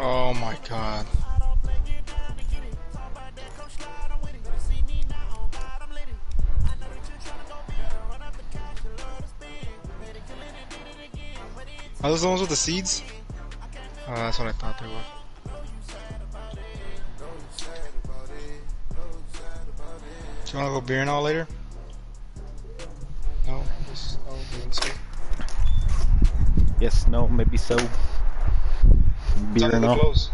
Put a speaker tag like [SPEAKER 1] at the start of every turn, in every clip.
[SPEAKER 1] Oh my god. Are those the ones with the seeds? Oh, that's what I thought they were. Do you wanna go beer and all later? No? Just, oh, so.
[SPEAKER 2] Yes, no, maybe so. Beer and all.
[SPEAKER 1] Close.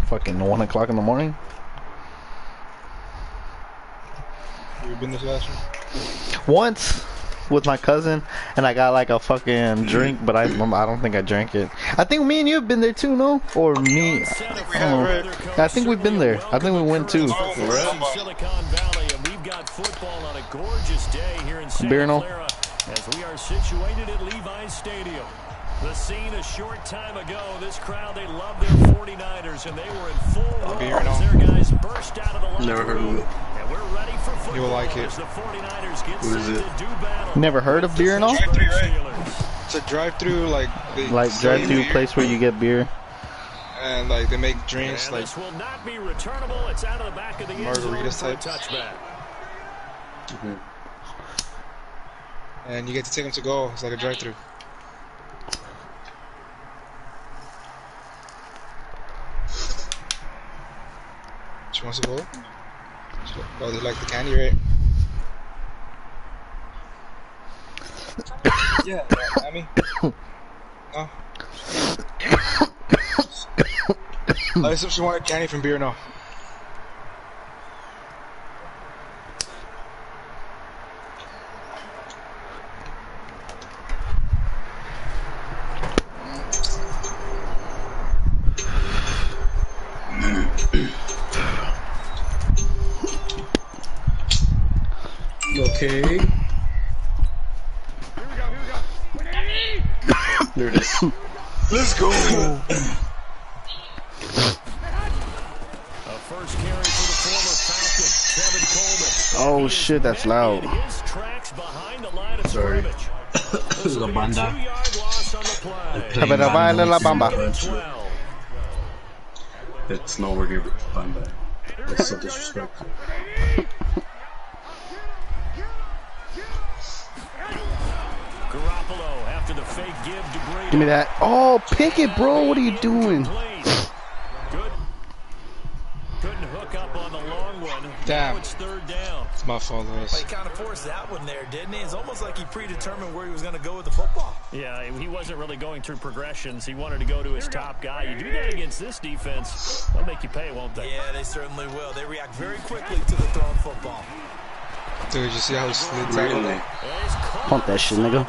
[SPEAKER 2] Fucking 1 o'clock in the morning.
[SPEAKER 1] You been this last one?
[SPEAKER 2] Once with my cousin, and I got like a fucking drink, but I don't think I drank it. I think me and you have been there too, no? Or me? I don't know. I think we've been there. I think we went too. Beer and all.
[SPEAKER 3] As we are situated at Levi's Stadium. The scene a short time ago, this crowd, they love their 49ers, and they were in full roar as their guys burst out of the locker
[SPEAKER 4] Never heard of it.
[SPEAKER 3] And we're ready for football.
[SPEAKER 1] You will like it.
[SPEAKER 3] As the 49ers get
[SPEAKER 4] What is
[SPEAKER 3] set
[SPEAKER 4] it?
[SPEAKER 3] to do battle.
[SPEAKER 2] Never heard of beer and all?
[SPEAKER 1] Drive-thru, right? It's a drive-thru, like
[SPEAKER 2] drive-thru place where you get beer.
[SPEAKER 1] And like they make drinks,
[SPEAKER 3] And
[SPEAKER 1] like
[SPEAKER 3] this will not be returnable. It's out of the back of the end zone
[SPEAKER 1] margaritas
[SPEAKER 3] for a
[SPEAKER 1] type.
[SPEAKER 3] touchback.
[SPEAKER 1] And you get to take them to go. It's like a drive-thru. She wants to go? Oh, they like the candy, right? Yeah, I mean, no. I assume she wanted candy from beer, no.
[SPEAKER 4] Okay. There it is.
[SPEAKER 1] Let's go!
[SPEAKER 3] A first carry for the former Falcon, Kevin Coleman.
[SPEAKER 2] Oh shit, that's loud.
[SPEAKER 3] His tracks behind the line of
[SPEAKER 4] Sorry.
[SPEAKER 3] scrimmage.
[SPEAKER 4] This is a banda.
[SPEAKER 3] 2-yard loss on the play.
[SPEAKER 2] Have a baile la bamba.
[SPEAKER 3] 12.
[SPEAKER 4] It's no longer banda. That's so disrespectful.
[SPEAKER 3] Garoppolo after the fake give to Brady.
[SPEAKER 2] Give me that. Oh, pick it, bro. What are you doing?
[SPEAKER 3] Good. Couldn't hook up on the long one.
[SPEAKER 1] Damn.
[SPEAKER 3] Now it's third down.
[SPEAKER 1] It's my fault,
[SPEAKER 5] Well,
[SPEAKER 1] Lewis.
[SPEAKER 5] he kind of forced that one there, didn't he? It's almost like he predetermined where he was going to go with the football.
[SPEAKER 3] Yeah, he wasn't really going through progressions. He wanted to go to his top guy. You do that against this defense, they'll make you pay, won't they?
[SPEAKER 5] Yeah, they certainly will. They react very quickly to the thrown football.
[SPEAKER 1] Dude, you see how he slid
[SPEAKER 4] Really?
[SPEAKER 2] Pump that shit, nigga.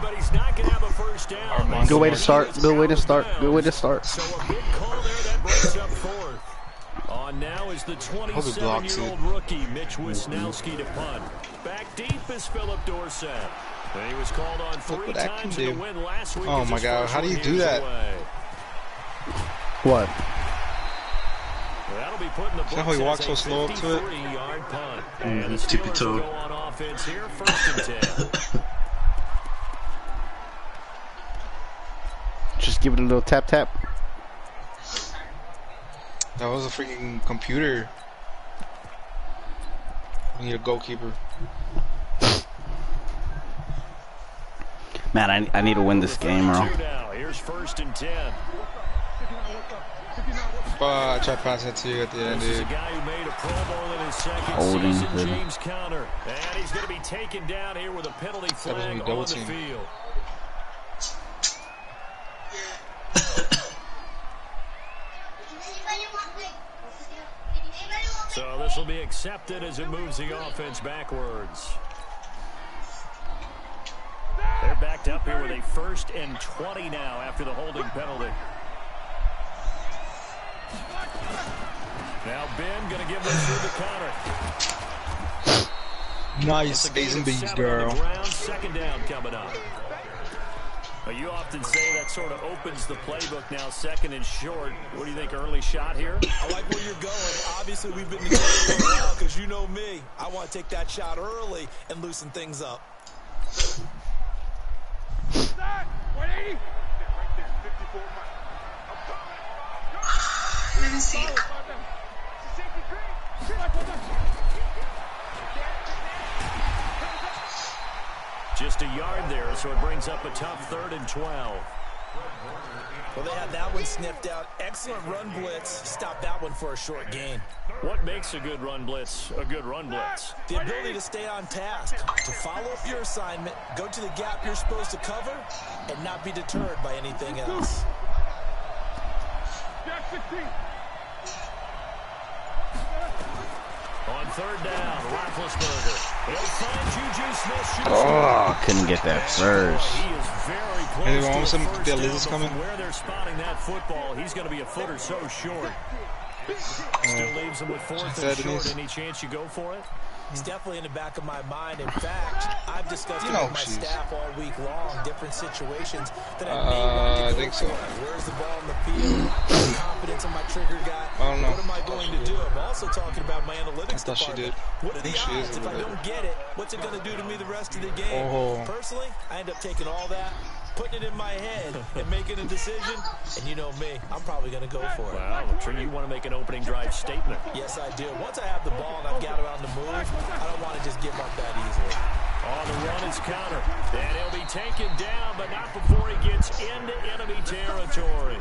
[SPEAKER 3] But he's not going to have a first down.
[SPEAKER 2] Good way to start. Good way to start. Good way to start.
[SPEAKER 3] So a big call there that brings up fourth. On now is the 27-year-old rookie, Mitch Wisnowski, to punt. Back deep is Philip Dorsett. And he was called on 3 times in the win last week.
[SPEAKER 1] Oh my god, how do you do that?
[SPEAKER 2] What?
[SPEAKER 3] That'll be put in the books.
[SPEAKER 1] See how he walks so slow up to it?
[SPEAKER 3] 53-yard punt. And the
[SPEAKER 4] Tippy
[SPEAKER 3] Steelers
[SPEAKER 4] toe.
[SPEAKER 3] will go on offense here, 1st and 10.
[SPEAKER 2] Just give it a little tap tap.
[SPEAKER 1] That was a freaking computer. We need a goalkeeper.
[SPEAKER 2] Man, I need to win this game, bro.
[SPEAKER 3] Now, here's 1st and 10.
[SPEAKER 1] I tried passing it to you at the end,
[SPEAKER 3] This is a
[SPEAKER 1] dude.
[SPEAKER 3] guy who made a Pro Bowl in his second
[SPEAKER 2] Holding,
[SPEAKER 3] season,
[SPEAKER 2] really.
[SPEAKER 3] James Conner. And he's going to be taken down here with a penalty flag
[SPEAKER 1] double
[SPEAKER 3] on the
[SPEAKER 1] team.
[SPEAKER 3] field. So this will be accepted as it moves the offense backwards. They're backed up here with a 1st and 20 now after the holding penalty. Now Ben going to give this through to Conner.
[SPEAKER 1] Nice, A's and B's, girl.
[SPEAKER 3] 2nd down coming up. Well, you often say that sort of opens the playbook now, 2nd and short. What do you think, early shot here?
[SPEAKER 5] I like where you're going. Obviously, we've been together for a while because you know me. I want to take that shot early and loosen things up.
[SPEAKER 6] Let me see.
[SPEAKER 3] Just a yard there, so it brings up a tough 3rd and 12.
[SPEAKER 5] Well, they had that one sniffed out. Excellent run blitz. Stop that one for a short gain.
[SPEAKER 3] What makes a good run blitz a good run blitz?
[SPEAKER 5] The ability to stay on task, to follow up your assignment, go to the gap you're supposed to cover, and not be deterred by anything else.
[SPEAKER 3] On 3rd down, Roethlisberger. He'll find Juju Smith-Schuster.
[SPEAKER 2] Oh, couldn't get that first.
[SPEAKER 3] He is very close
[SPEAKER 1] Maybe
[SPEAKER 3] to a
[SPEAKER 1] almost
[SPEAKER 3] first
[SPEAKER 1] the
[SPEAKER 3] down,
[SPEAKER 1] Liz is
[SPEAKER 3] but
[SPEAKER 1] coming.
[SPEAKER 3] from where they're spotting that football, he's going to be a foot or so short. Still leaves him with 4th and short. Any chance you go for it?
[SPEAKER 5] He's definitely in the back of my mind. In fact, I've discussed it with my staff all week long, different situations that I may want to go for. Where's the ball in the field? Confidence in my trigger guy.
[SPEAKER 1] I don't know.
[SPEAKER 5] What am I going to do? I'm also talking about my analytics department. What are the odds? If I don't get it, what's it going to do to me the rest of the game? Personally, I end up taking all that, putting it in my head, and making a decision. And you know me, I'm probably going to go for it.
[SPEAKER 3] Well, I'm sure you want to make an opening drive statement.
[SPEAKER 5] Yes, I do. Once I have the ball and I've got it on the move, I don't want to just give up that easily.
[SPEAKER 3] On the run is counter. And he'll be taken down, but not before he gets into enemy territory.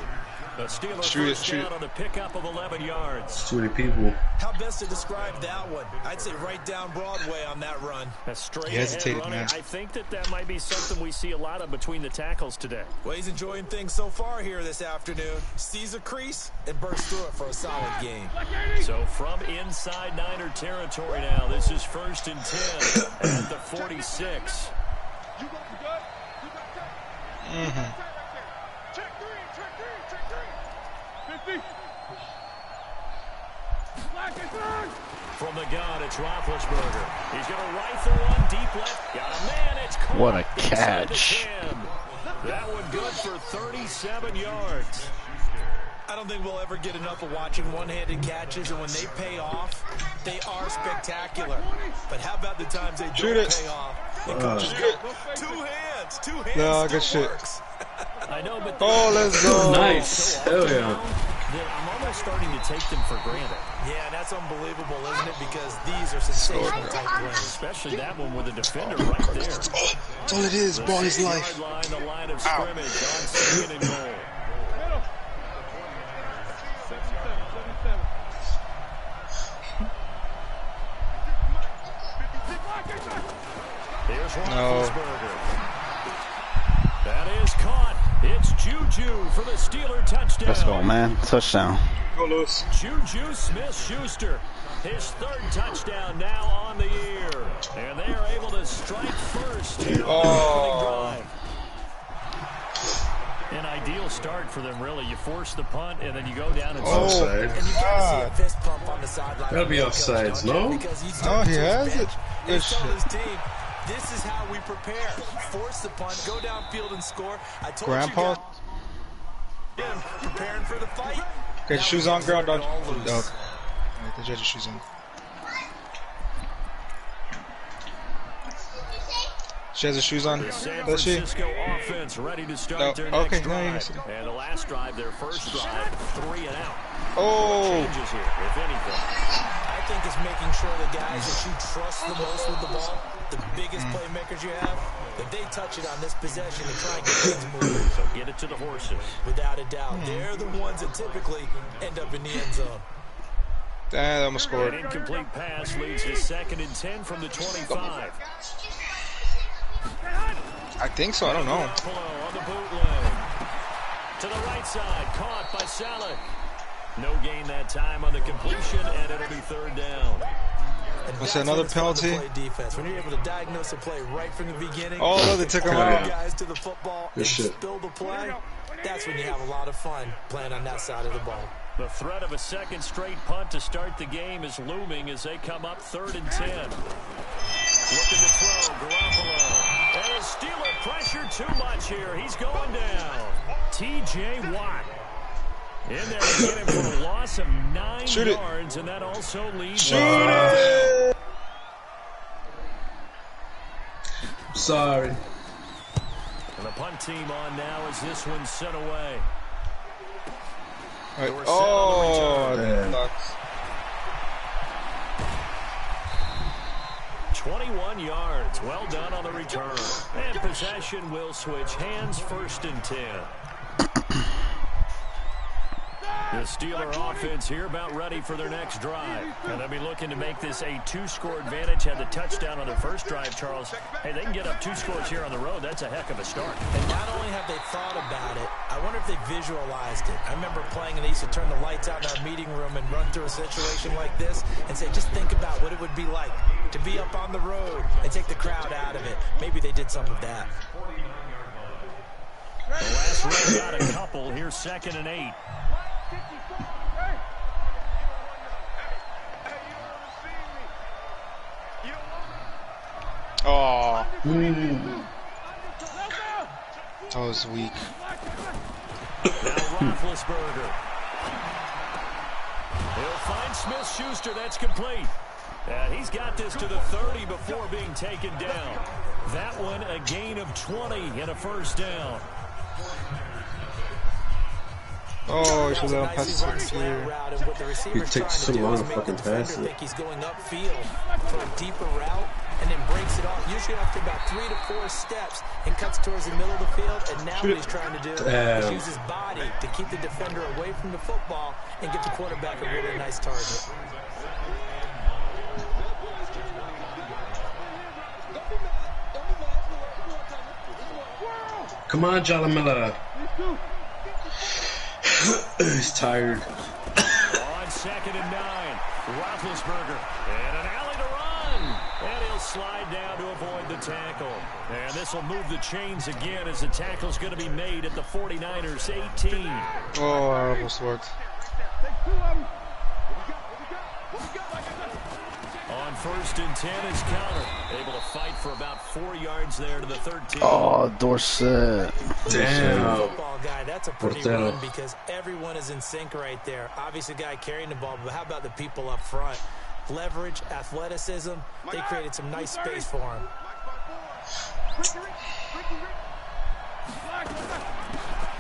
[SPEAKER 3] The Steelers first down on the pickup of 11 yards.
[SPEAKER 4] Too many people.
[SPEAKER 5] How best to describe that one? I'd say right down Broadway on that run.
[SPEAKER 3] A straight ahead running. I think that might be something we see a lot of between the tackles today.
[SPEAKER 5] Well, he's enjoying things so far here this afternoon. Sees a crease and bursts through it for a solid game.
[SPEAKER 3] So from inside Niner territory now, this is 1st and 10 at the 46. From the gun, it's Roethlisberger. He's going to rifle one deep left. Got a man. It's caught.
[SPEAKER 2] What a catch.
[SPEAKER 3] That one good for 37 yards.
[SPEAKER 5] I don't think we'll ever get enough of watching one-handed catches, and when they pay off, they are spectacular. But how about the times they don't pay off? Two hands.
[SPEAKER 1] No, good shit.
[SPEAKER 5] I know, but
[SPEAKER 1] let's go.
[SPEAKER 4] Nice. Hell yeah.
[SPEAKER 3] I'm almost starting to take them for granted.
[SPEAKER 5] Yeah, that's unbelievable, isn't it? Because these are sensational type plays.
[SPEAKER 3] Especially that one with the defender right there.
[SPEAKER 1] That's all it is. Ball is life.
[SPEAKER 3] The line of scrimmage on 2nd and goal. Here's Roethlisberger. That is caught. It's Juju for the Steeler touchdown.
[SPEAKER 2] Let's go, man. Touchdown.
[SPEAKER 1] Go, Lewis.
[SPEAKER 3] Juju Smith-Schuster, his 3rd touchdown now on the year. And they are able to strike first here on the opening drive. An ideal start for them, really. You force the punt, and then you go down and
[SPEAKER 4] Offside.
[SPEAKER 5] And you gotta see a fist pump on the sideline.
[SPEAKER 4] That'll be offsides, no?
[SPEAKER 1] Oh, he has it. Good
[SPEAKER 5] He's telling
[SPEAKER 1] shit.
[SPEAKER 5] his team, this is how we prepare. Force the punt, go downfield and score. I told
[SPEAKER 1] Grandpa?
[SPEAKER 5] you guys, preparing for the fight.
[SPEAKER 1] Get your shoes on, girl. Dog. Alright, get your shoes on. She has her shoes on.
[SPEAKER 3] San
[SPEAKER 1] Does she?
[SPEAKER 3] Francisco offense ready to start their next drive. And the last drive, their first drive, 3 and out.
[SPEAKER 1] Oh!
[SPEAKER 3] Changes here, if anything.
[SPEAKER 5] I think it's making sure the guys that you trust the most with the ball, the biggest playmakers you have, that they touch it on this possession and try and get things moving.
[SPEAKER 3] So get it to the horses.
[SPEAKER 5] Without a doubt, they're the ones that typically end up in the end zone.
[SPEAKER 1] Damn, almost scored.
[SPEAKER 3] An incomplete pass leads to 2nd and 10 from the 25.
[SPEAKER 1] I think so. I don't know.
[SPEAKER 3] On the bootleg. To the right side, caught by Saleh. No gain that time on the completion, and it'll be 3rd down.
[SPEAKER 1] What's another penalty?
[SPEAKER 5] Play defense. When you're able to diagnose a play right from the beginning,
[SPEAKER 1] oh, no, they took him out.
[SPEAKER 5] Guys to the football and spill the play. That's when you have a lot of fun playing on that side of the ball.
[SPEAKER 3] The threat of a 2nd straight punt to start the game is looming as they come up 3rd and 10. Looking to throw, Garoppolo. And a Steeler pressure too much here. He's going down. T.J. Watt. In there to get him for a loss of 9 yards, and that also leads.
[SPEAKER 4] Sorry.
[SPEAKER 3] And the punt team on now as this one's sent away.
[SPEAKER 1] Right. Oh,
[SPEAKER 4] that
[SPEAKER 1] sucks.
[SPEAKER 3] 21 yards. Well done on the return. And possession will switch hands, 1st and 10. The Steeler offense here about ready for their next drive. And they'll be looking to make this a 2-score advantage. Had the touchdown on their first drive, Charles. Hey, they can get up 2 scores here on the road. That's a heck of a start.
[SPEAKER 5] And not only have they thought about it, I wonder if they visualized it. I remember playing and they used to turn the lights out in our meeting room and run through a situation like this and say, just think about what it would be like to be up on the road and take the crowd out of it. Maybe they did some of that.
[SPEAKER 3] The last run got a couple. Here's 2nd and 8.
[SPEAKER 1] Oh. That was weak.
[SPEAKER 3] Now Roethlisberger. He'll find Smith-Schuster. That's complete. He's got this to the 30 before being taken down. That one a gain of 20 and a 1st down.
[SPEAKER 1] Oh, he should have passed it here.
[SPEAKER 4] He takes so long to fucking pass it.
[SPEAKER 5] He's going upfield for a deeper route and then breaks it off. Usually after about 3 to 4 steps and cuts towards the middle of the field. And now what he's trying to do is use his body to keep the defender away from the football and get the quarterback a really nice target.
[SPEAKER 4] Come on, Jalamilla. He's tired.
[SPEAKER 3] On 2nd and 9, Roethlisberger. And an alley to run. And he'll slide down to avoid the tackle. And this will move the chains again as the tackle's going to be made at the 49ers 18.
[SPEAKER 1] Oh, that almost worked.
[SPEAKER 5] On
[SPEAKER 3] 1st and 10 is Counter. Able to fight for about 4 yards there to the 13.
[SPEAKER 2] Oh, Dorsett.
[SPEAKER 4] Damn.
[SPEAKER 5] Football guy, that's a pretty run because everyone is in sync right there. Obviously, the guy carrying the ball, but how about the people up front? Leverage, athleticism. They created some nice space for him.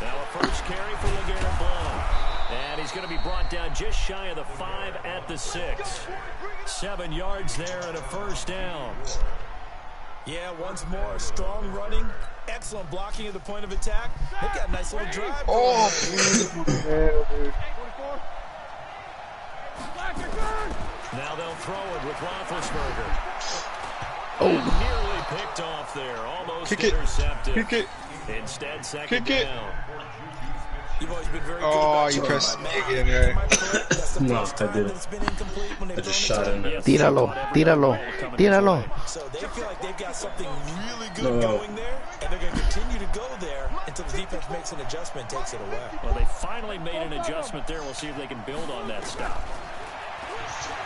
[SPEAKER 3] Now a first carry for LeGarrette Blount. And he's going to be brought down just shy of the 5 at the 6. 7 yards there and a 1st down.
[SPEAKER 5] Yeah, once more, strong running, excellent blocking at the point of attack. They've got a nice little drive.
[SPEAKER 1] Oh,
[SPEAKER 3] now they'll throw it with Roethlisberger.
[SPEAKER 2] Oh,
[SPEAKER 3] nearly picked off there, almost intercepted.
[SPEAKER 1] Kick it.
[SPEAKER 3] Instead, 2nd down.
[SPEAKER 5] You've always been very
[SPEAKER 1] oh, you pressed me again, right?
[SPEAKER 4] No, I didn't. I just shot him.
[SPEAKER 2] tíralo, tíralo, tíralo.
[SPEAKER 5] So they feel like they've got something really good going there, and they're going to continue to go there until the defense makes an adjustment and takes it away.
[SPEAKER 3] Well, they finally made an adjustment there. We'll see if they can build on that stop.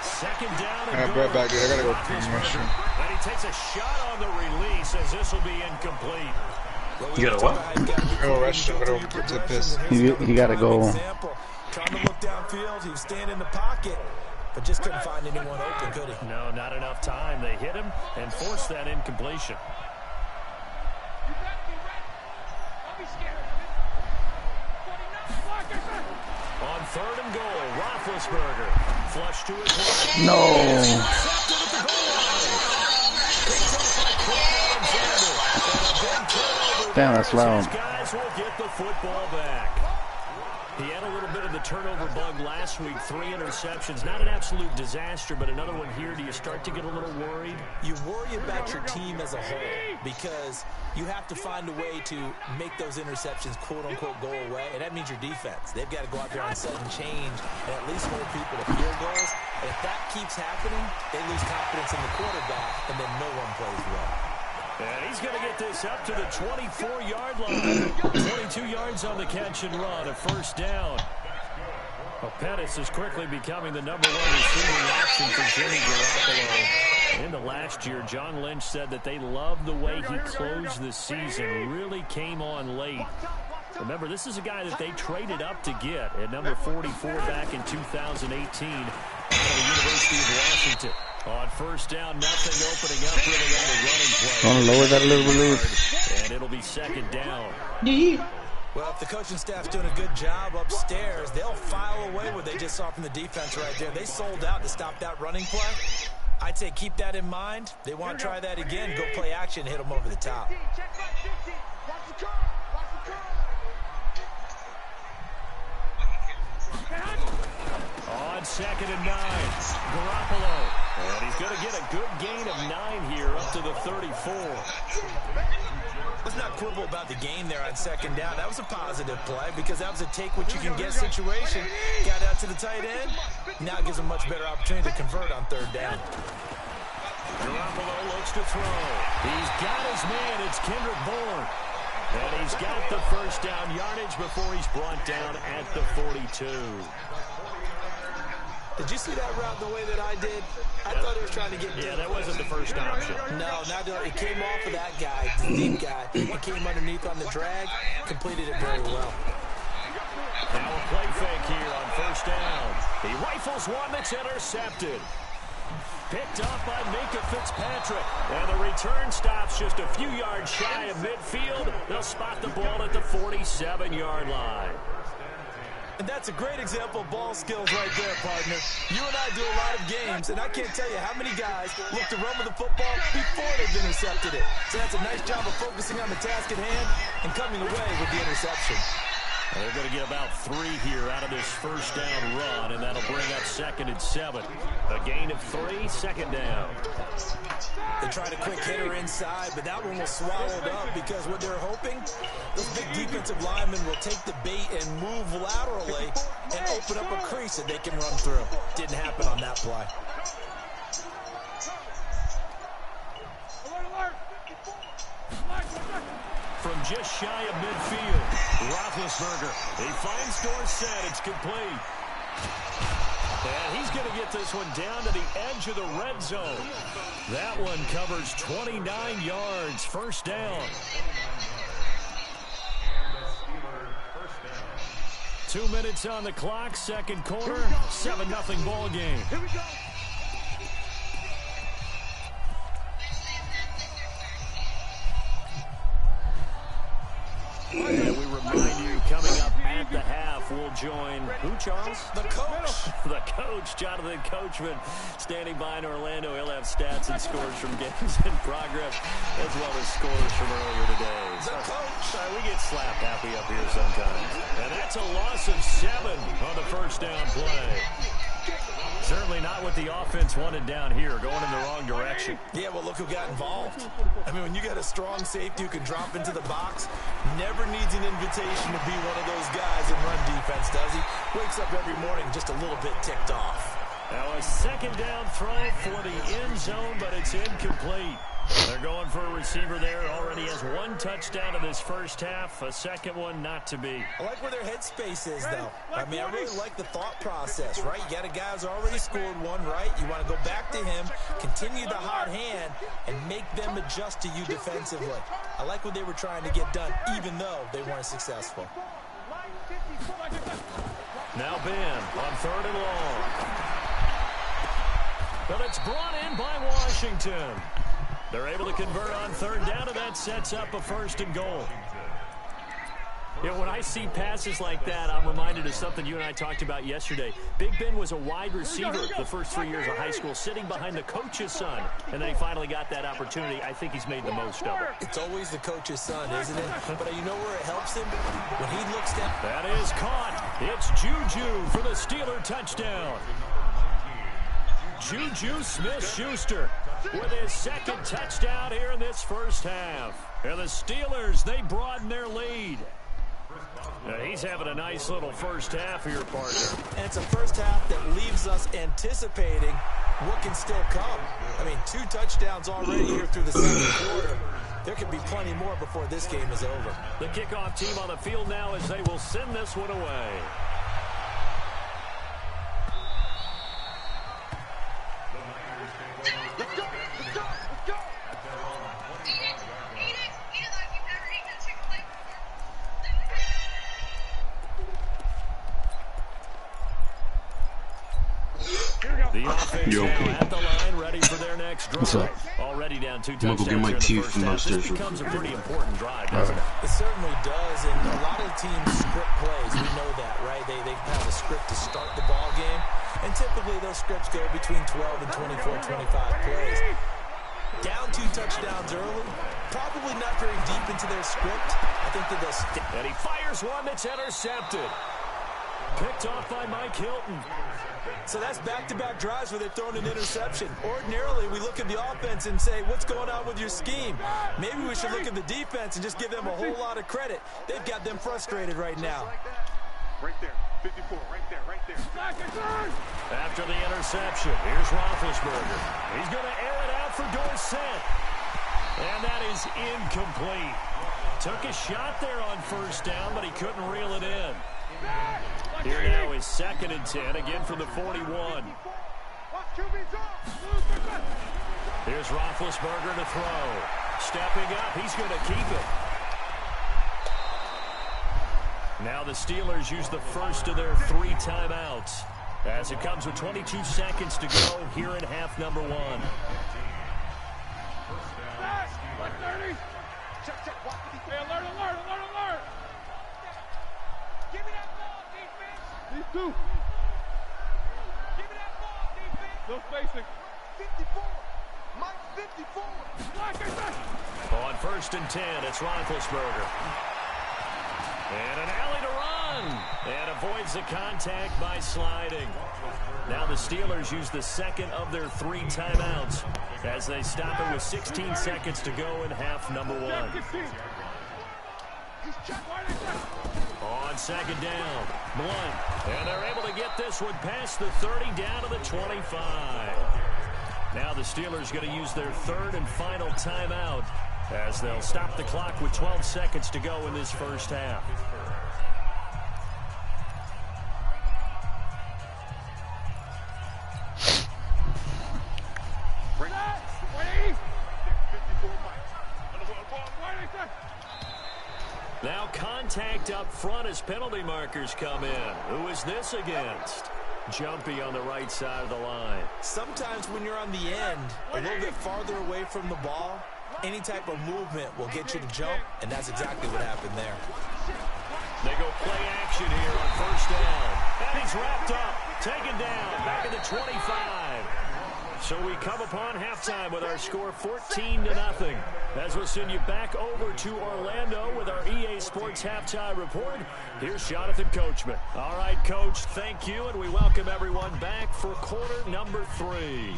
[SPEAKER 3] 2nd down and
[SPEAKER 1] I brought back there. I gotta go to the mushroom.
[SPEAKER 3] And he takes a shot on the release as this will be incomplete.
[SPEAKER 4] You got a what?
[SPEAKER 1] Oh, rush him, go to the piss.
[SPEAKER 2] You gotta go.
[SPEAKER 5] Trying to look downfield, he was standing in the pocket, but just couldn't find anyone open, could he?
[SPEAKER 3] No, not enough time. They hit him and forced that incompletion. On 3rd and goal, Roethlisberger flush to his right.
[SPEAKER 2] No. Damn, that's loud.
[SPEAKER 3] These guys will get the football back. He had a little bit of the turnover bug last week, 3 interceptions. Not an absolute disaster, but another one here. Do you start to get a little worried?
[SPEAKER 5] You worry about your team as a whole because you have to find a way to make those interceptions, quote-unquote, go away, and that means your defense. They've got to go out there and sudden change and at least hold people to field goals. And if that keeps happening, they lose confidence in the quarterback, and then no one plays well.
[SPEAKER 3] And he's going to get this up to the 24-yard line. 22 yards on the catch and run, a 1st down. Well, Pettis is quickly becoming the #1 receiving option for Jimmy Garoppolo. Into last year, John Lynch said that they loved the way he closed the season. Really came on late. Remember, this is a guy that they traded up to get at number 44 back in 2018 out of the University of Washington. On first down, nothing opening up really on the running play.
[SPEAKER 2] Want to lower that a little bit?
[SPEAKER 3] And it'll be second down.
[SPEAKER 5] Well, if the coaching staff's doing a good job upstairs, they'll file away what they just saw from the defense right there. They sold out to stop that running play. I'd say keep that in mind. They want to try that again. Go play action, hit them over the top.
[SPEAKER 3] On 2nd and 9, Garoppolo. And he's going to get a good gain of 9 here up to the 34.
[SPEAKER 5] Let's not quibble about the game there on 2nd down. That was a positive play because that was a take-what-you-can-get situation. Got out to the tight end. Now it gives them a much better opportunity to convert on 3rd down.
[SPEAKER 3] Garoppolo looks to throw. He's got his man. It's Kendrick Bourne. And he's got the first down yardage before he's brought down at the 42.
[SPEAKER 5] Did you see that route the way that I did? I thought he was trying to get deep.
[SPEAKER 3] Yeah, that wasn't the first option.
[SPEAKER 5] No, it came off of that guy, the deep guy. It came underneath on the drag, completed it very well.
[SPEAKER 3] Now a play fake here on first down. He rifles one that's intercepted. Picked up by Minkah Fitzpatrick. And the return stops just a few yards shy of midfield. They'll spot the ball at the 47-yard line.
[SPEAKER 5] And that's a great example of ball skills right there, partner. You and I do a lot of games, and I can't tell you how many guys look to run with the football before they've intercepted it. So that's a nice job of focusing on the task at hand and coming away with the interception.
[SPEAKER 3] Well, they're going to get about 3 here out of this first down run, and that'll bring up 2nd and 7. A gain of 3, 2nd down.
[SPEAKER 5] They tried a quick hitter inside, but that one was swallowed up because what they're hoping, those big defensive linemen will take the bait and move laterally and open up a crease that they can run through. Didn't happen on that play.
[SPEAKER 3] From just shy of midfield, Roethlisberger. He finds Dorsett. It's complete. And he's going to get this one down to the edge of the red zone. That one covers 29 yards. First down. 2 minutes on the clock. Second quarter. 7-0 ball game. Here we go. And we remind you, coming up at the half, we'll join who, Charles?
[SPEAKER 5] The coach.
[SPEAKER 3] The coach, Jonathan Coachman, standing by in Orlando. He'll have stats and scores from games in progress, as well as scores from earlier today.
[SPEAKER 5] The coach.
[SPEAKER 3] We get slap happy up here sometimes. And that's a loss of 7 on the first down play. Certainly not what the offense wanted down here, going in the wrong direction.
[SPEAKER 5] Yeah, well, look who got involved. I mean, when you got a strong safety who can drop into the box, never needs an invitation to be one of those guys in run defense, does he? Wakes up every morning just a little bit ticked off.
[SPEAKER 3] Now a second down throw for the end zone, but it's incomplete. They're going for a receiver there. Already has 1 touchdown in this first half. A second one not to be.
[SPEAKER 5] I like where their headspace is, though. I mean, I really like the thought process, right? You got a guy who's already scored 1, right? You want to go back to him, continue the hot hand, and make them adjust to you defensively. I like what they were trying to get done, even though they weren't successful.
[SPEAKER 3] Now Ben on 3rd and long. But it's brought in by Washington. They're able to convert on 3rd down, and that sets up a 1st and goal. You know, when I see passes like that, I'm reminded of something you and I talked about yesterday. Big Ben was a wide receiver the first 3 years of high school, sitting behind the coach's son, and then he finally got that opportunity. I think he's made the most of it.
[SPEAKER 5] It's always the coach's son, isn't it? But you know where it helps him? When he looks down.
[SPEAKER 3] That is caught. It's Juju for the Steeler touchdown. Juju Smith-Schuster with his 2nd touchdown here in this first half. And the Steelers, they broaden their lead. He's having a nice little first half here, partner.
[SPEAKER 5] And it's a first half that leaves us anticipating what can still come. I mean, 2 touchdowns already here through the second quarter. There could be plenty more before this game is over.
[SPEAKER 3] The kickoff team on the field now as they will send this one away.
[SPEAKER 6] Let's go.
[SPEAKER 3] Yo. At the line, ready for their next drive.
[SPEAKER 2] What's up?
[SPEAKER 3] Already down 2
[SPEAKER 4] I'm gonna
[SPEAKER 3] touchdowns
[SPEAKER 4] go get my teeth from downstairs.
[SPEAKER 3] This becomes a pretty important drive, doesn't it?
[SPEAKER 5] It certainly does, and a lot of teams script plays. We know that, right? They have a script to start the ball game, and typically those scripts go between 12 and 24, 25 plays. Down 2 touchdowns early, probably not very deep into their script. I think that they'll
[SPEAKER 3] and he fires one that's intercepted. Picked off by Mike Hilton.
[SPEAKER 5] So that's back-to-back drives where they've thrown an interception. Ordinarily, we look at the offense and say, what's going on with your scheme? Maybe we should look at the defense and just give them a whole lot of credit. They've got them frustrated right now.
[SPEAKER 6] Right there, 54, right there.
[SPEAKER 3] After the interception, here's Roethlisberger. He's going to air it out for Dorsett. And that is incomplete. Took a shot there on first down, but he couldn't reel it in. Here now is 2nd and 10, again from the 41. Here's Roethlisberger to throw. Stepping up, he's going to keep it. Now the Steelers use the first of their 3 timeouts as it comes with 22 seconds to go here in half number 1.
[SPEAKER 6] Alert. Give me that ball, defense. These 2. Give me that ball, defense. No spacing. 54. Mike, 54.
[SPEAKER 3] On 1st and 10, it's Roethlisberger. And an alley to run. And avoids the contact by sliding. Now the Steelers use the 2nd of their 3 timeouts as they stop it with 16 seconds to go in half number 1. On 2nd down, Blunt. And they're able to get this one past the 30 down to the 25. Now the Steelers going to use their 3rd and final timeout as they'll stop the clock with 12 seconds to go in this first half. Now contact up front as penalty markers come in. Who is this against? Jumpy on the right side of the line.
[SPEAKER 5] Sometimes when you're on the end, a little bit farther away from the ball, any type of movement will get you to jump, and that's exactly what happened there.
[SPEAKER 3] They go play action here on 1st down. And he's wrapped up, taken down, back at the 25. So we come upon halftime with our score 14-0. As we'll send you back over to Orlando with our EA Sports Halftime Report. Here's Jonathan Coachman. All right, Coach, thank you, and we welcome everyone back for quarter number 3.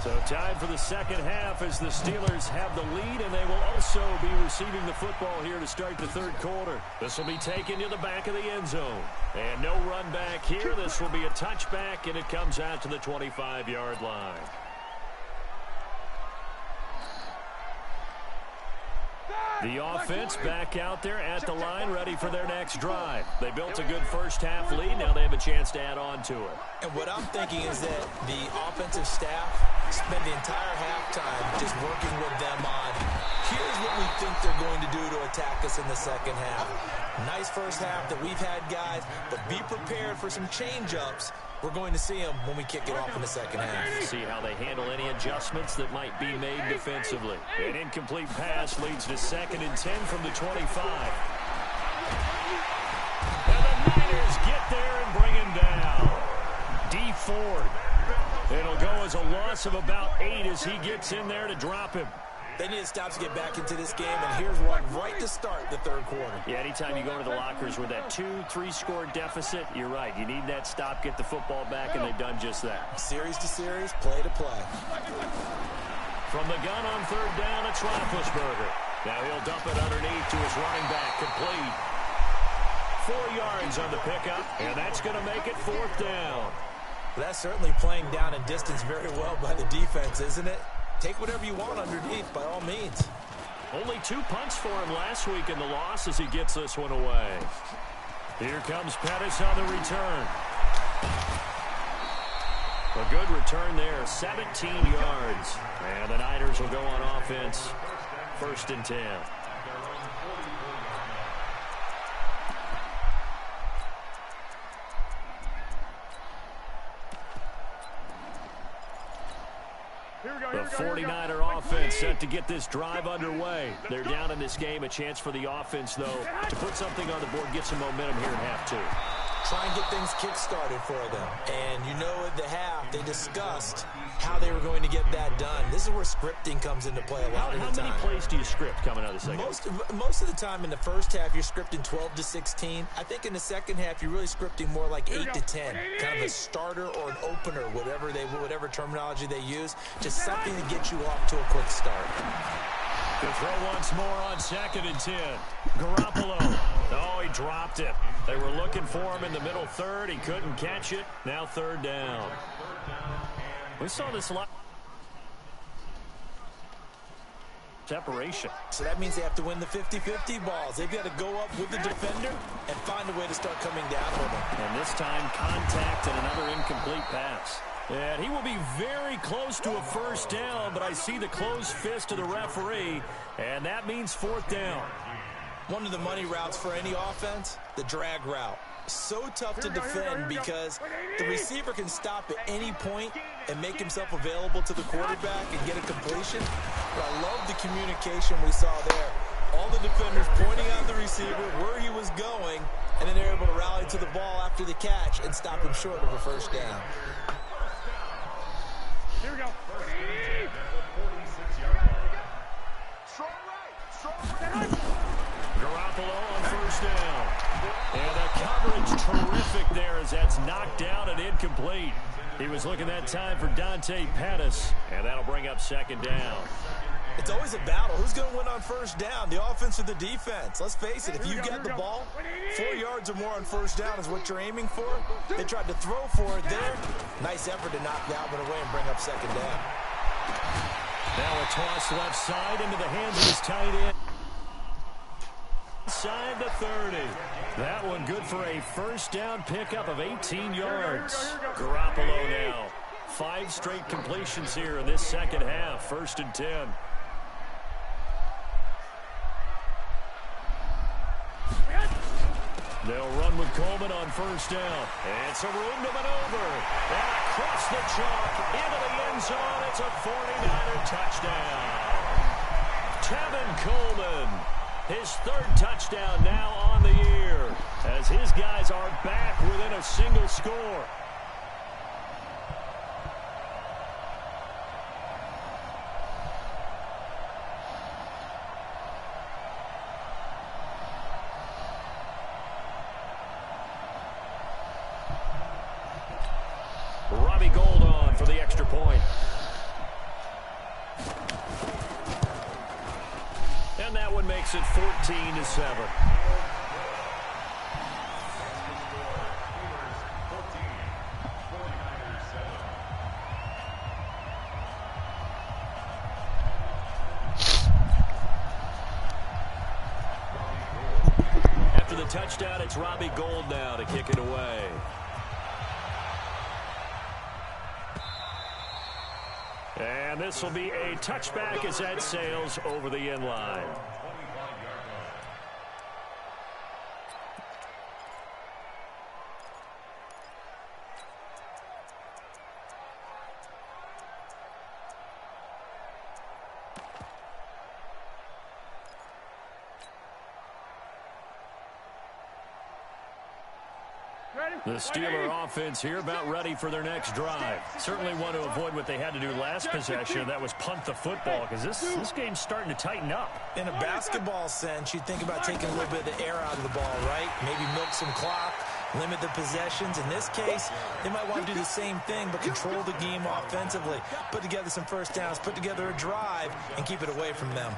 [SPEAKER 3] So time for the 2nd half as the Steelers have the lead, and they will also be receiving the football here to start the 3rd quarter. This will be taken to the back of the end zone. And no run back here. This will be a touchback, and it comes out to the 25-yard line. The offense back out there at the line, ready for their next drive. They built a good first half lead. Now they have a chance to add on to it.
[SPEAKER 5] And what I'm thinking is that the offensive staff spend the entire halftime just working with them on, here's what we think they're going to do to attack us in the 2nd half. Nice first half that we've had, guys, but be prepared for some change-ups. We're going to see them when we kick it off in the 2nd half.
[SPEAKER 3] See how they handle any adjustments that might be made defensively. An incomplete pass leads to 2nd and 10 from the 25. And the Niners get there and bring him down. D Ford. It'll go as a loss of about 8 as he gets in there to drop him.
[SPEAKER 5] They need to stop to get back into this game, and here's one right to start the 3rd quarter.
[SPEAKER 3] Yeah, anytime you go to the lockers with that 2-3 score deficit, you're right. You need that stop, get the football back, and they've done just that.
[SPEAKER 5] Series to series, play to play.
[SPEAKER 3] From the gun on 3rd down, it's Roethlisberger. Now he'll dump it underneath to his running back, complete. 4 yards on the pickup, and that's going to make it 4th down.
[SPEAKER 5] Well, that's certainly playing down and distance very well by the defense, isn't it? Take whatever you want underneath, by all means.
[SPEAKER 3] Only 2 punts for him last week in the loss as he gets this one away. Here comes Pettis on the return. A good return there, 17 yards. And the Niners will go on offense, 1st and 10. The 49er offense set to get this drive underway. They're down in this game. A chance for the offense, though, to put something on the board, get some momentum here in half two.
[SPEAKER 5] Try and get things kick-started for them. And you know at the half, they discussed how they were going to get that done. This is where scripting comes into play a lot of the time.
[SPEAKER 3] How many plays do you script coming out of the second?
[SPEAKER 5] Most of the time in the first half, you're scripting 12 to 16. I think in the second half, you're really scripting more like 8 to 10. Kind of a starter or an opener, whatever terminology they use. Just something to get you off to a quick start.
[SPEAKER 3] The throw once more on 2nd and 10. Garoppolo. Oh, he dropped it. They were looking for him in the middle third. He couldn't catch it. Now 3rd down. We saw this a lot. Separation.
[SPEAKER 5] So that means they have to win the 50-50 balls. They've got to go up with the defender and find a way to start coming down with him.
[SPEAKER 3] And this time, contact and another incomplete pass. And he will be very close to a 1st down, but I see the closed fist of the referee, and that means 4th down.
[SPEAKER 5] One of the money routes for any offense, the drag route. So tough to defend because the receiver can stop at any point and make himself available to the quarterback and get a completion. But I love the communication we saw there. All the defenders pointing out the receiver, where he was going, and then they're able to rally to the ball after the catch and stop him short of a 1st down.
[SPEAKER 6] Here we go.
[SPEAKER 3] Garoppolo on 1st down. And the coverage terrific there as that's knocked down and incomplete. He was looking that time for Dante Pettis, and that'll bring up 2nd down.
[SPEAKER 5] It's always a battle. Who's going to win on 1st down, the offense or the defense? Let's face it, if you get the ball, 4 yards or more on 1st down is what you're aiming for. They tried to throw for it there. Nice effort to knock that one away and bring up 2nd down.
[SPEAKER 3] Now a toss left side into the hands of his tight end. Inside the 30. That one good for a 1st down pickup of 18 yards. Garoppolo now. 5 straight completions here in this second half. 1st and 10. They'll run with Coleman on 1st down. And some room to maneuver. And across the chalk into the end zone. It's a 49er touchdown. Tevin Coleman. His 3rd touchdown now on the year as his guys are back within a single score. Robbie Gould on for the extra point. And that one makes it 14-7. After the touchdown, it's Robbie Gould now to kick it away. And this will be a touchback as that sails over the end line. The Steeler offense here about ready for their next drive. Certainly want to avoid what they had to do last possession. That was punt the football because this game's starting to tighten up.
[SPEAKER 5] In a basketball sense, you'd think about taking a little bit of the air out of the ball, right? Maybe milk some clock, limit the possessions. In this case, they might want to do the same thing but control the game offensively. Put together some 1st downs, put together a drive, and keep it away from them.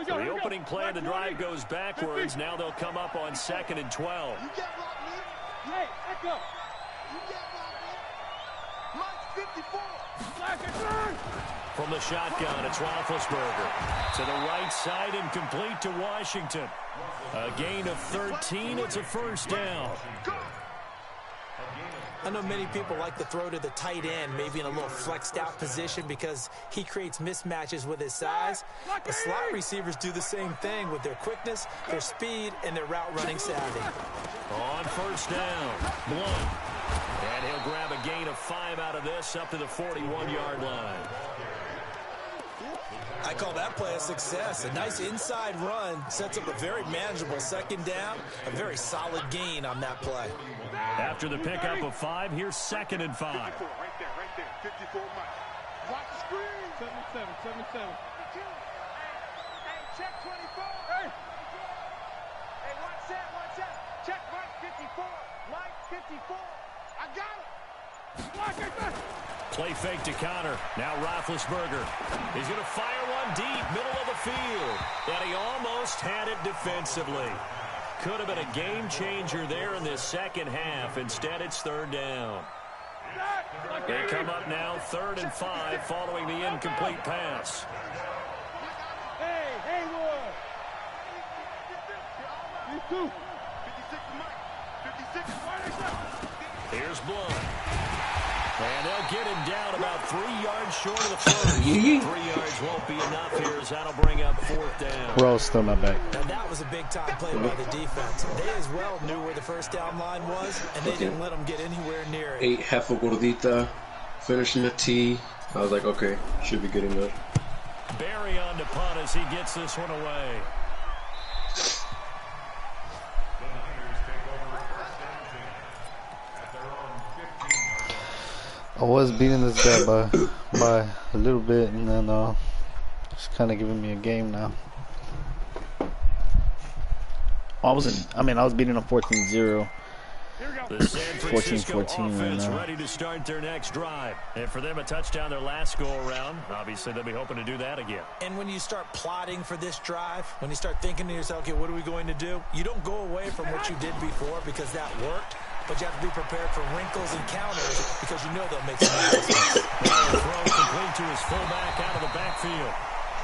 [SPEAKER 3] So the opening play of the drive goes backwards. Now they'll come up on 2nd and 12.
[SPEAKER 6] Hey, echo. Mike 54.
[SPEAKER 3] From the shotgun, it's Roethlisberger. To the right side and complete to Washington. A gain of 13. It's a 1st down.
[SPEAKER 5] I know many people like to throw to the tight end, maybe in a little flexed out position because he creates mismatches with his size. The slot receivers do the same thing with their quickness, their speed, and their route running savvy.
[SPEAKER 3] On first down, Blunt. And he'll grab a gain of 5 out of this up to the 41-yard line.
[SPEAKER 5] I call that play a success. A nice inside run sets up a very manageable second down, a very solid gain on that play.
[SPEAKER 3] After the pickup of 5, here's 2nd and 5.
[SPEAKER 6] 54, right there, 54 Mike. Watch the screen. 7-7. Hey, check 24. Hey, watch that. Check Mike 54. Mike 54. I got it.
[SPEAKER 3] Play fake to Connor. Now Roethlisberger. He's going to fire one deep, middle of the field. And he almost had it defensively. Could have been a game changer there in this second half. Instead, it's 3rd down. They come up now 3rd and 5 following the incomplete pass.
[SPEAKER 6] Hey, Haywood. 52. 56 Mike. 56.
[SPEAKER 3] Here's Blunt. And they'll get him down about 3 yards short of the first. 3 yards won't be enough here as that'll bring up 4th down.
[SPEAKER 2] Roll's still not back.
[SPEAKER 5] Now that was a big-time play by the defense. They as well knew where the first down line was, and they didn't let them get anywhere near it.
[SPEAKER 7] 8 Hefo Gordita, finishing the T. I was like, okay, should be good enough.
[SPEAKER 3] Barry on the punt as he gets this one away.
[SPEAKER 2] I was beating this guy by a little bit, and then it's kind of giving me a game now. I was beating him 14-0.
[SPEAKER 3] The San Francisco
[SPEAKER 2] 14-14
[SPEAKER 3] offense
[SPEAKER 2] right now.
[SPEAKER 3] ready to start their next drive. And for them, a touchdown their last go-around. Obviously, they'll be hoping to do that again.
[SPEAKER 5] And when you start plotting for this drive, when you start thinking to yourself, okay, what are we going to do? You don't go away from what you did before because that worked. But you have to be prepared for wrinkles and counters because you know they'll make some adjustments.
[SPEAKER 3] Throw complete to his fullback out of the backfield.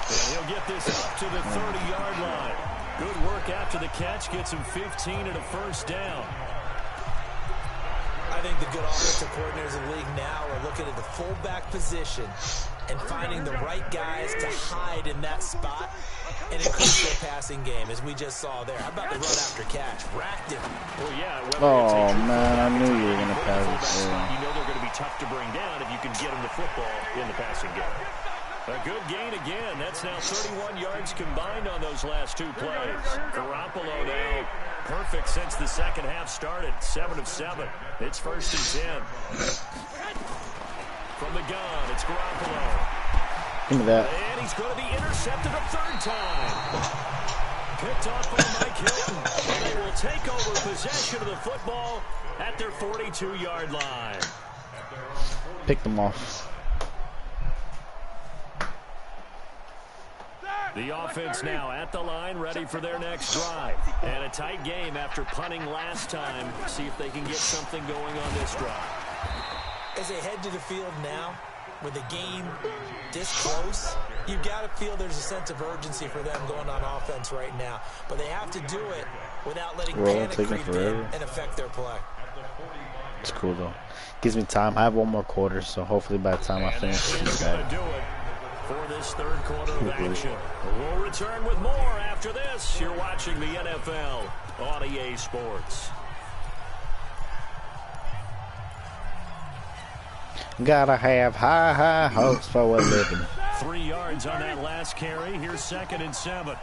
[SPEAKER 3] And he'll get this up to the 30-yard line. Good work after the catch. Gets him 15 and a first down.
[SPEAKER 5] I think the good offensive coordinators in the league now are looking at the fullback position and finding the right guys to hide in that spot and increase their passing game, as we just saw there. How about the run after catch? Racked him.
[SPEAKER 3] Well, yeah.
[SPEAKER 2] Oh, man, I knew you were going to pass it.
[SPEAKER 3] You know they're going to be tough to bring down if you can get them the football in the passing game. A good gain again. That's now 31 yards combined on those last 2 plays. Garoppolo now perfect since the second half started. 7 of 7. It's 1st and 10. From the gun, it's Garoppolo.
[SPEAKER 2] Give me that.
[SPEAKER 3] And he's going to be intercepted a 3rd time. Picked off by Mike Hilton. They will take over possession of the football at their 42-yard line.
[SPEAKER 2] Pick them off.
[SPEAKER 3] The offense now at the line, ready for their next drive. And a tight game after punting last time. See if they can get something going on this drive.
[SPEAKER 5] As they head to the field now, with the game this close, you've got to feel there's a sense of urgency for them going on offense right now. But they have to do it without letting panic creep in and affect their play.
[SPEAKER 2] It's cool, though. Gives me time. I have 1 more quarter, so hopefully by the time I finish, it's
[SPEAKER 3] going to do it for this 3rd quarter of action. We'll return with more after this. You're watching the NFL on EA Sports.
[SPEAKER 2] Gotta have high hopes for a living.
[SPEAKER 3] 3 yards on that last carry. Here's 2nd and 7.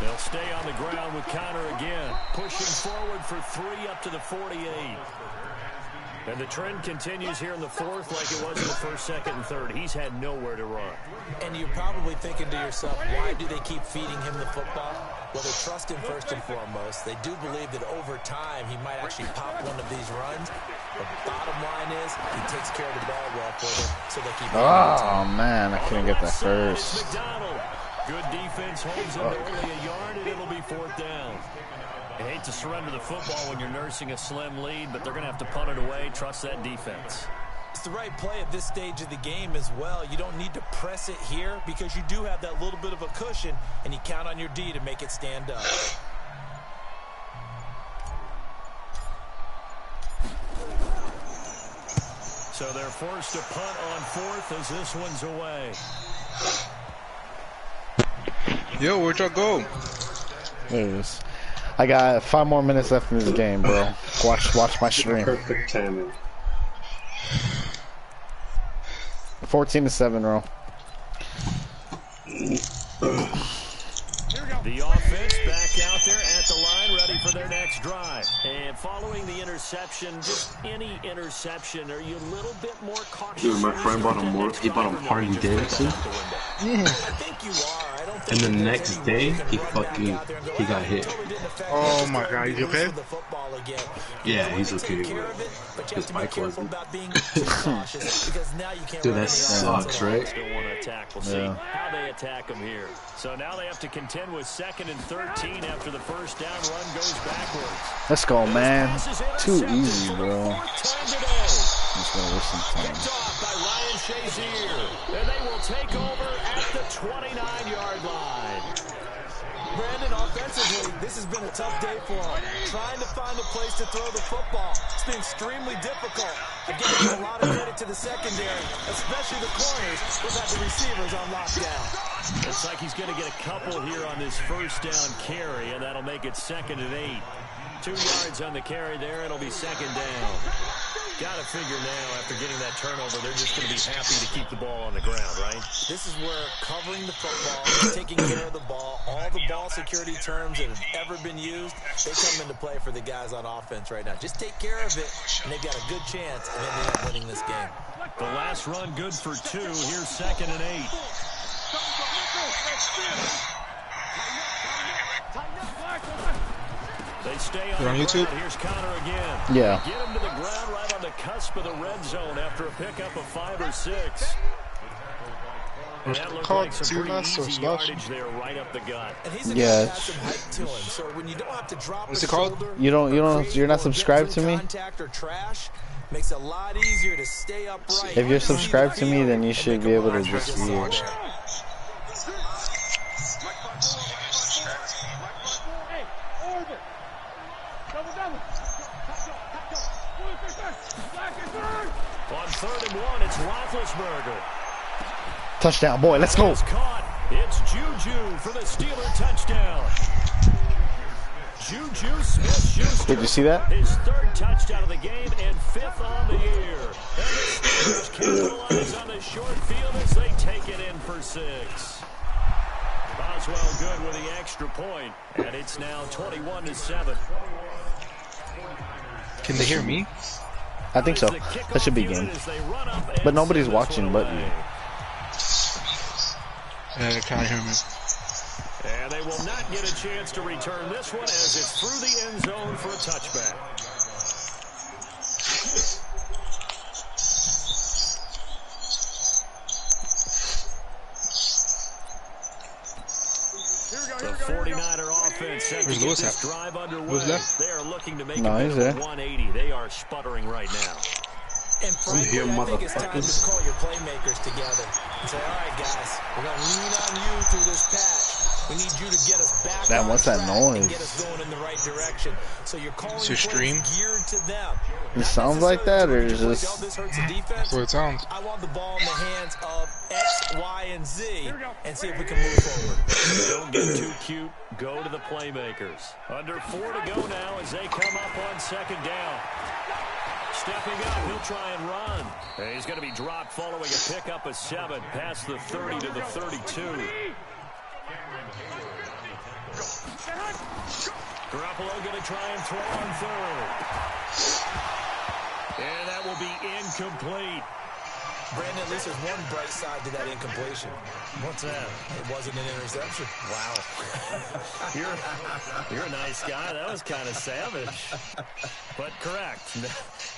[SPEAKER 3] They'll stay on the ground with Connor again. Pushing forward for 3 up to the 48. And the trend continues here in the 4th like it was in the 1st, 2nd, and 3rd. He's had nowhere to run.
[SPEAKER 5] And you're probably thinking to yourself, why do they keep feeding him the football? Well, they trust him first and foremost. They do believe that over time he might actually pop one of these runs. The bottom line is he takes care of the ball well for them, so they keep
[SPEAKER 2] Oh, man, I couldn't get that first.
[SPEAKER 3] McDonald. Good defense holds him to only a yard, and it'll be 4th down. I hate to surrender the football when you're nursing a slim lead, but they're going to have to punt it away. Trust that defense.
[SPEAKER 5] It's the right play at this stage of the game as well. You don't need to press it here because you do have that little bit of a cushion, and you count on your D to make it stand up.
[SPEAKER 3] So they're forced to punt on fourth as this one's away.
[SPEAKER 1] Yo, where'd y'all go?
[SPEAKER 2] There it is. I got 5 more minutes left in this game, bro. Watch my stream.
[SPEAKER 7] Perfect timing.
[SPEAKER 2] 14-7, bro.
[SPEAKER 3] The offense back out there at the line, ready for their next drive. And following the interception, just any interception, are you a little bit more cautious?
[SPEAKER 7] Dude, my friend bought him Harley Davidson.
[SPEAKER 5] Yeah. I think you are. I don't think
[SPEAKER 7] And the next day, he got hit.
[SPEAKER 1] Oh my god, you okay?
[SPEAKER 7] Yeah, he's okay. His bike wasn't. Dude, that sucks, right?
[SPEAKER 3] We'll see how they attack them here. So now they have to contend with 2nd and 13 after the first down run goes backwards.
[SPEAKER 2] Let's go, man. Too easy, bro. Just gonna listen to him.
[SPEAKER 3] Picked off by Ryan Shazier. And they will take over at the 29-yard line.
[SPEAKER 5] Brandon, offensively, this has been a tough day for him. Trying to find a place to throw the football. It's been extremely difficult. I give him a lot of credit to the secondary, especially the corners, who've had the receivers on lockdown.
[SPEAKER 3] Looks like he's going to get a couple here on this first down carry, and that'll make it 2nd and 8. 2 yards on the carry there. It'll be 2nd down. Got to figure now, after getting that turnover, they're just going to be happy to keep the ball on the ground, right?
[SPEAKER 5] This is where covering the football, taking care of the ball, all the ball security terms that have ever been used, they come into play for the guys on offense right now. Just take care of it, and they've got a good chance of ending up winning this game.
[SPEAKER 3] The last run good for 2. Here's 2nd and 8. They stay on YouTube. Here's Connor again.
[SPEAKER 2] Yeah.
[SPEAKER 3] Get him to the ground right on the cusp of the red zone after a pickup of 5 or 6. And that looked like some pretty easy yardage there right up the gut.
[SPEAKER 5] And he's a guy that has some height to him, so when you don't have to drop
[SPEAKER 1] What's it called?
[SPEAKER 2] You're not subscribed to me?
[SPEAKER 5] Contact or trash, makes it a lot easier to stay upright.
[SPEAKER 2] If you're subscribed to me, then you should be able to just watch.
[SPEAKER 3] On 3rd and 1, it's Roethlisberger.
[SPEAKER 2] Touchdown, boy. Let's go.
[SPEAKER 3] It's caught. It's Juju for the Steeler touchdown. Juju Smith-Schuster.
[SPEAKER 2] Did you see that?
[SPEAKER 3] His 3rd touchdown of the game and 5th on the year. And the Steelers capitalize on the short field as they take it in for 6. Boswell good with the extra point, and it's now 21-7.
[SPEAKER 1] Can they hear me?
[SPEAKER 2] I think so. That should be game. But nobody's watching but you.
[SPEAKER 1] Yeah, they can't hear me.
[SPEAKER 3] And they will not get a chance to return this one as it's through the end zone for a touchback. The 49er offense set to get this drive underway. They are looking to make a 180. They are sputtering right now.
[SPEAKER 5] And frankly, I think it's time to call your playmakers together and say, all right, guys, we're going to lean on you through this patch. We need you to get us back on
[SPEAKER 2] what's that noise?
[SPEAKER 5] and get us going in the right direction. So you're calling plays geared to them.
[SPEAKER 2] It sounds like that, or is this?
[SPEAKER 5] This hurts the defense.
[SPEAKER 1] That's what it sounds.
[SPEAKER 5] I want the ball in the hands of X, Y, and Z and see if we can move forward.
[SPEAKER 3] Don't get too cute. Go to the playmakers. Under 4 to go now as they come up on 2nd down. Stepping up, he'll try and run. And he's going to be dropped following a pickup of 7 past the 30 to the 32. Garoppolo going to try and throw on 3rd. And that will be incomplete.
[SPEAKER 5] Brandon, at least there's one bright side to that incompletion.
[SPEAKER 3] What's that?
[SPEAKER 5] It wasn't an interception.
[SPEAKER 3] Wow. You're a nice guy. That was kind of savage. But correct.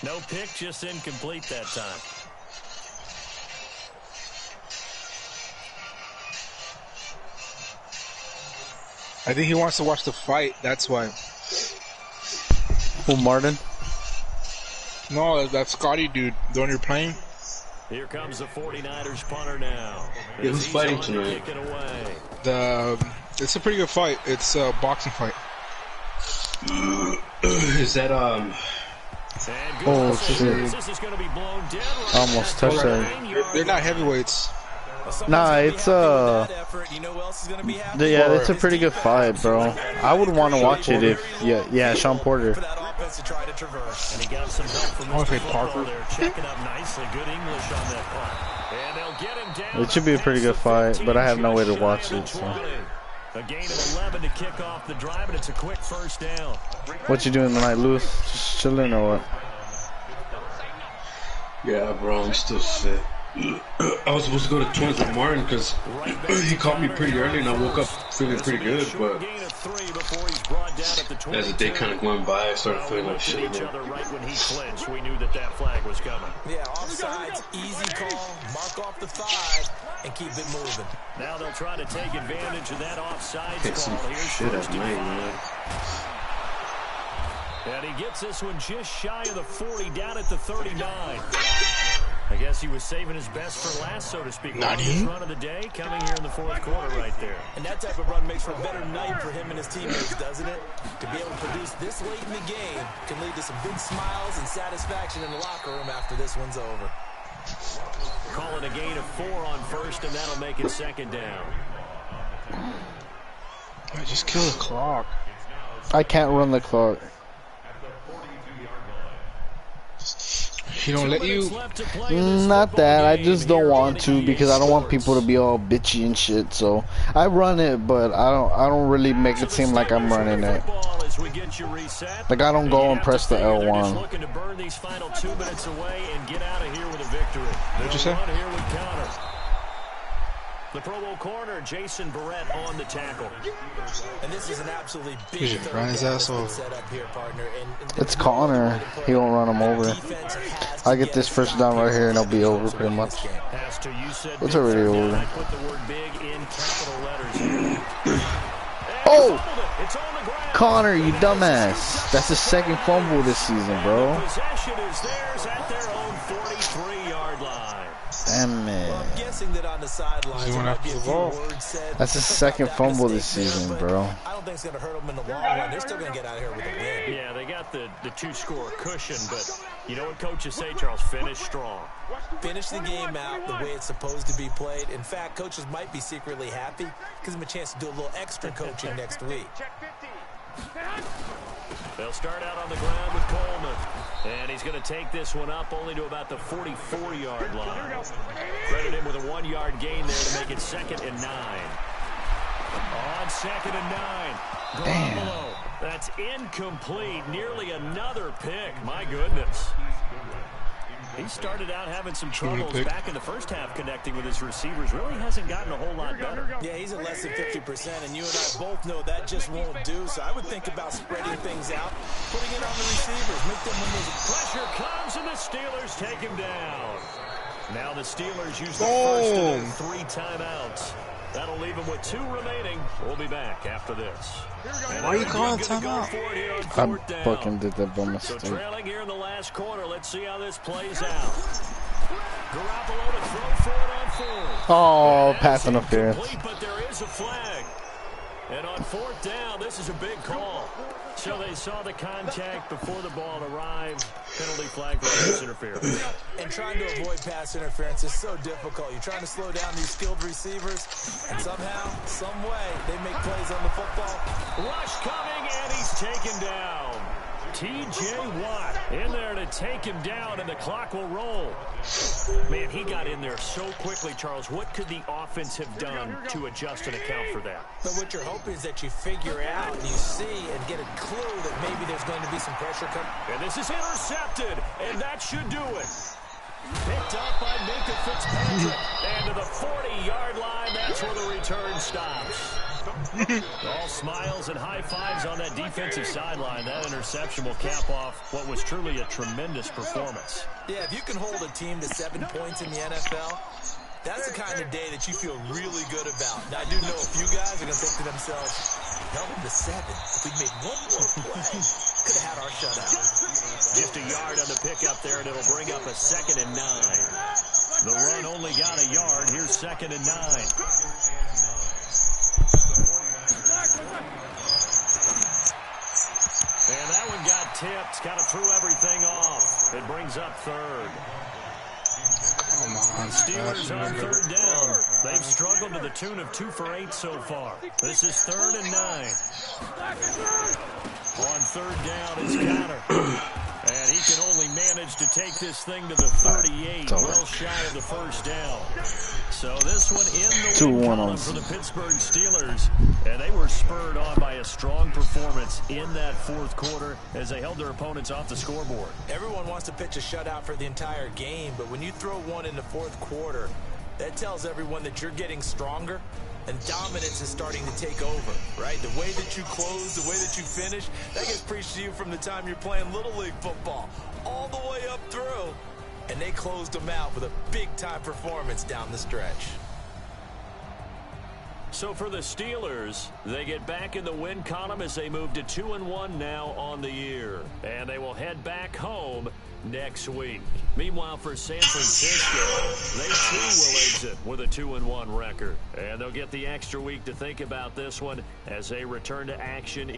[SPEAKER 3] No pick, just incomplete that time.
[SPEAKER 1] I think he wants to watch the fight. That's why.
[SPEAKER 2] Who, Martin?
[SPEAKER 1] No, that Scotty dude. The one you're playing.
[SPEAKER 3] Here comes the 49ers punter now.
[SPEAKER 7] Yeah, who's fighting tonight?
[SPEAKER 1] It's a pretty good fight. It's a boxing fight.
[SPEAKER 7] Is that
[SPEAKER 2] Oh, shit. Almost touched her.
[SPEAKER 1] They're not heavyweights.
[SPEAKER 2] Nah, it's yeah, it's a pretty good fight, bro. I would want to watch it if yeah, Sean Porter.
[SPEAKER 3] And he got some help from Mr. Parker there, checking up nicely. Good English on that punt. And they'll get him down.
[SPEAKER 2] It should be a pretty good fight, but I have no way to watch it. So.
[SPEAKER 3] A gain of 11 to kick off the drive, and it's a quick first down.
[SPEAKER 2] What you doing tonight, Lewis? Just chilling or what?
[SPEAKER 7] Yeah, bro, I'm still sick. I was supposed to go to Twins with Martin because he called me pretty early and I woke up feeling pretty good, but as the day kind of went by, I started feeling like shit.
[SPEAKER 3] Right when he clinched, we knew that flag was coming.
[SPEAKER 5] Yeah, offsides, easy call, mark off the 5, and keep it moving.
[SPEAKER 3] Now they'll try to take advantage of that offsides call. Here's
[SPEAKER 7] shit at night, man.
[SPEAKER 3] And he gets this one just shy of the 40, down at the 39. I guess he was saving his best for last, so to speak. Longest run of the day coming here in the fourth quarter right there.
[SPEAKER 5] And that type of run makes for a better night for him and his teammates, doesn't it? To be able to produce this late in the game can lead to some big smiles and satisfaction in the locker room after this one's over.
[SPEAKER 3] Call it a gain of 4 on first, and that'll make it second down.
[SPEAKER 1] Just kill the clock.
[SPEAKER 2] I can't run the clock.
[SPEAKER 1] He don't let you?
[SPEAKER 2] Not that. I just don't want to because I don't want people to be all bitchy and shit. So I run it, but I don't really make it seem like I'm running it. Like I don't go and press the L1.
[SPEAKER 3] Looking to burn these final 2 minutes away and get out of here with a victory.
[SPEAKER 1] What'd you say?
[SPEAKER 3] The Pro Bowl corner, Jason Barrett, on the tackle.
[SPEAKER 5] And this is an absolutely big
[SPEAKER 1] set
[SPEAKER 5] up here, partner. And
[SPEAKER 2] it's Connor. He won't run him over. I get this first down right here and it'll be over pretty much. It's already over. Oh! Connor, you dumbass. That's the second fumble this season, bro.
[SPEAKER 3] Possession is theirs at their own 43-yard line.
[SPEAKER 2] Damn it.
[SPEAKER 5] Well, I'm guessing that on the sidelines there might be a few words said.
[SPEAKER 2] That's the second fumble this season, bro.
[SPEAKER 5] I don't think it's going to hurt them in the long run. They're still going to get out of here with a win.
[SPEAKER 3] Yeah, they got the 2-score cushion, but you know what coaches say, Charles? Finish strong.
[SPEAKER 5] Finish the game out the way it's supposed to be played. In fact, coaches might be secretly happy because them a chance to do a little extra coaching next week.
[SPEAKER 3] They'll start out on the ground with Coleman. And he's going to take this one up only to about the 44-yard line. Credit him with a 1-yard gain there to make it 2nd and 9. On 2nd and 9.
[SPEAKER 2] Damn.
[SPEAKER 3] That's incomplete. Nearly another pick. My goodness. He started out having some troubles back in the first half connecting with his receivers. Really hasn't gotten a whole lot better.
[SPEAKER 5] Yeah, he's at less than 50%, and you and I both know that just won't do. So I would think about spreading things out, putting it on the receivers, make them when there's
[SPEAKER 3] pressure comes, and the Steelers take him down. Now the Steelers use the first of their 3 timeouts. That'll leave them with 2 remaining. We'll be back after this.
[SPEAKER 1] Why are you calling timeout?
[SPEAKER 2] I fucking did that by mistake.
[SPEAKER 3] So trailing here in the last quarter. Let's see how this plays out. Garoppolo to throw for it on 4th.
[SPEAKER 2] Oh, pass interference.
[SPEAKER 3] But there is a flag. And on 4th down, this is a big call. So they saw the contact before the ball arrived. Penalty flag for pass interference.
[SPEAKER 5] And trying to avoid pass interference is so difficult. You're trying to slow down these skilled receivers, and somehow, some way, they make plays on the football.
[SPEAKER 3] Rush coming, and he's taken down. T.J. Watt in there to take him down, and the clock will roll. Man, he got in there so quickly, Charles. What could the offense have done to adjust and account for that?
[SPEAKER 5] But what you're hoping is that you figure out and you see and get a clue that maybe there's going to be some pressure coming.
[SPEAKER 3] And this is intercepted, and that should do it. Picked up by Minkah Fitzpatrick. And to the 40-yard line, that's where the return stops. All smiles and high fives on that defensive sideline. That interception will cap off what was truly a tremendous performance.
[SPEAKER 5] Yeah, if you can hold a team to 7 points in the NFL, that's the kind of day that you feel really good about. Now, I do know a few guys are going to think to themselves, held them to 7. If we made one more play, could have had our shutout.
[SPEAKER 3] Just a yard on the pickup there, and it'll bring up a 2nd and 9. The run only got a yard. Here's 2nd and 9. And that one got tipped. Kind of threw everything off. It brings up third.
[SPEAKER 1] Come on.
[SPEAKER 3] Steelers on third down. They've struggled to the tune of 2 for 8 so far. This is 3rd and 9. On third down is Connor. And he can only manage to take this thing to the 38, well shy of the first down. So this one in the win column for the Pittsburgh Steelers. And they were spurred on by a strong performance in that fourth quarter as they held their opponents off the scoreboard.
[SPEAKER 5] Everyone wants to pitch a shutout for the entire game, but when you throw one in the fourth quarter, that tells everyone that you're getting stronger and dominance is starting to take over, right? The way that you close, the way that you finish, that gets preached to you from the time you're playing Little League football all the way up through. And they closed them out with a big-time performance down the stretch.
[SPEAKER 3] So for the Steelers, they get back in the win column as they move to 2-1 now on the year. And they will head back home next week. Meanwhile, for San Francisco, they too will exit with a 2-1 record. And they'll get the extra week to think about this one as they return to action.